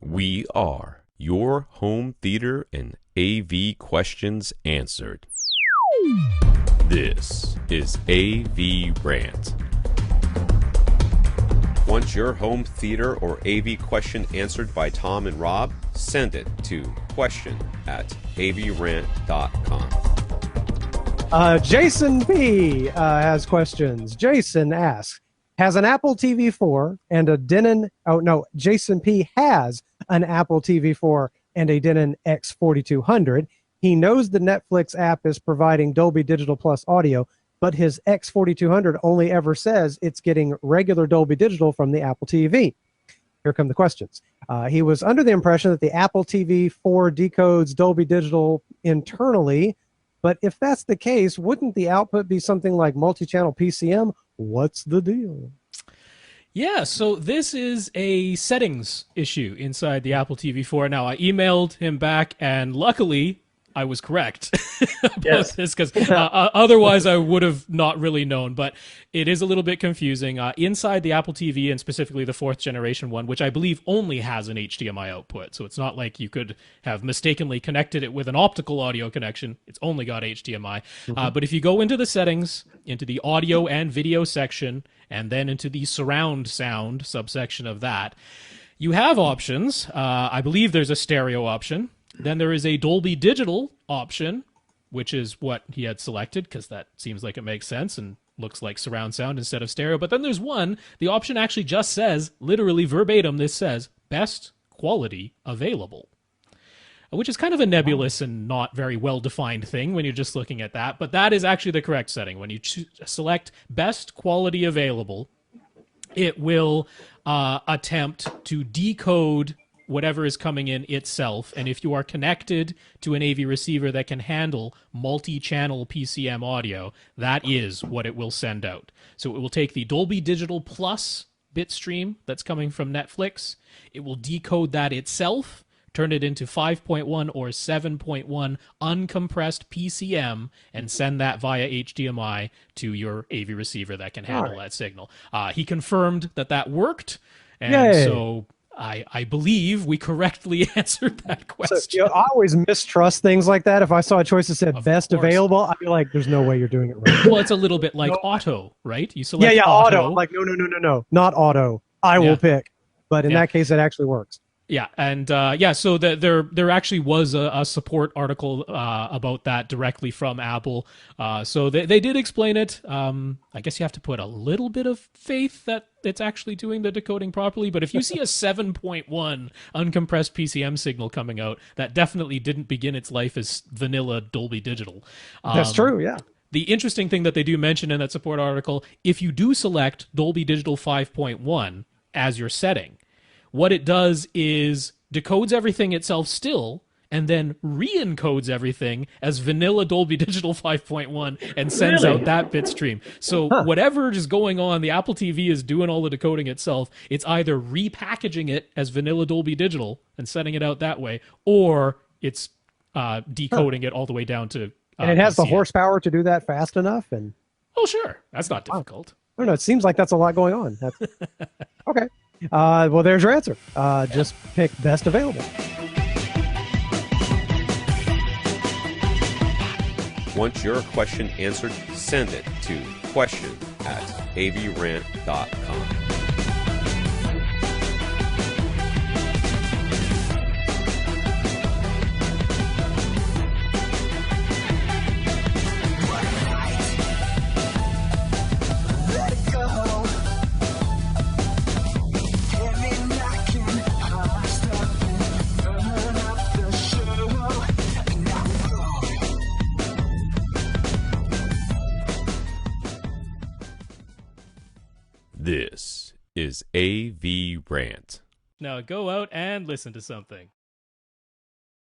We are your home theater and AV questions answered. This is AVRant. Want your home theater or AV question answered by Tom and Rob? Send it to question@avrant.com. Jason P. Has questions. Jason asks, has an Apple TV 4 and a Denon... Oh, no. Jason P. has an Apple TV 4 and a Denon X4200. He knows the Netflix app is providing Dolby Digital Plus audio, but his X4200 only ever says it's getting regular Dolby Digital from the Apple TV. Here come the questions. He was under the impression that the Apple TV 4 decodes Dolby Digital internally, but if that's the case, wouldn't the output be something like multi-channel PCM? What's the deal? Yeah, so this is a settings issue inside the Apple TV 4. Now, I emailed him back, and luckily, I was correct about this, because otherwise I would have not really known. But it is a little bit confusing. Inside the Apple TV, and specifically the 4th generation one, which I believe only has an HDMI output, so it's not like you could have mistakenly connected it with an optical audio connection. It's only got HDMI. But if you go into the settings, into the audio and video section, and then into the surround sound subsection of that, you have options. I believe there's a stereo option. Then there is a Dolby Digital option, which is what he had selected, because that seems like it makes sense and looks like surround sound instead of stereo. But then there's one, the option actually just says, literally verbatim, this says, best quality available, which is kind of a nebulous and not very well-defined thing when you're just looking at that. But that is actually the correct setting. When you select best quality available, it will attempt to decode whatever is coming in itself, and if you are connected to an AV receiver that can handle multi-channel PCM audio, that is what it will send out. So it will take the Dolby Digital Plus bit stream that's coming from Netflix, it will decode that itself, turn it into 5.1 or 7.1 uncompressed PCM, and send that via HDMI to your AV receiver that can handle that signal. He confirmed that that worked, and so I believe we correctly answered that question. So, I always mistrust things like that. If I saw a choice that said best available, I'd be like, there's no way you're doing it right. Well, it's a little bit like auto, right? You select auto. I'm like, no, not auto. I will pick. But in that case, it actually works. Yeah, and so there actually was a support article about that directly from Apple. So they did explain it. I guess you have to put a little bit of faith that it's actually doing the decoding properly. But if you see a 7.1 uncompressed PCM signal coming out, that definitely didn't begin its life as vanilla Dolby Digital. That's true, yeah. The interesting thing that they do mention in that support article, if you do select Dolby Digital 5.1 as your setting, what it does is decodes everything itself still, and then re-encodes everything as vanilla Dolby Digital 5.1 and sends out that bit stream. So whatever is going on, the Apple TV is doing all the decoding itself. It's either repackaging it as vanilla Dolby Digital and sending it out that way, or it's decoding it all the way down to and it has PCM. the horsepower to do that fast enough. And oh, sure. That's not difficult. I don't know. It seems like that's a lot going on. That's... Okay. Well, there's your answer. Just pick best available. Want your question answered? Send it to question@avrant.com. This is AVRant. Now go out and listen to something.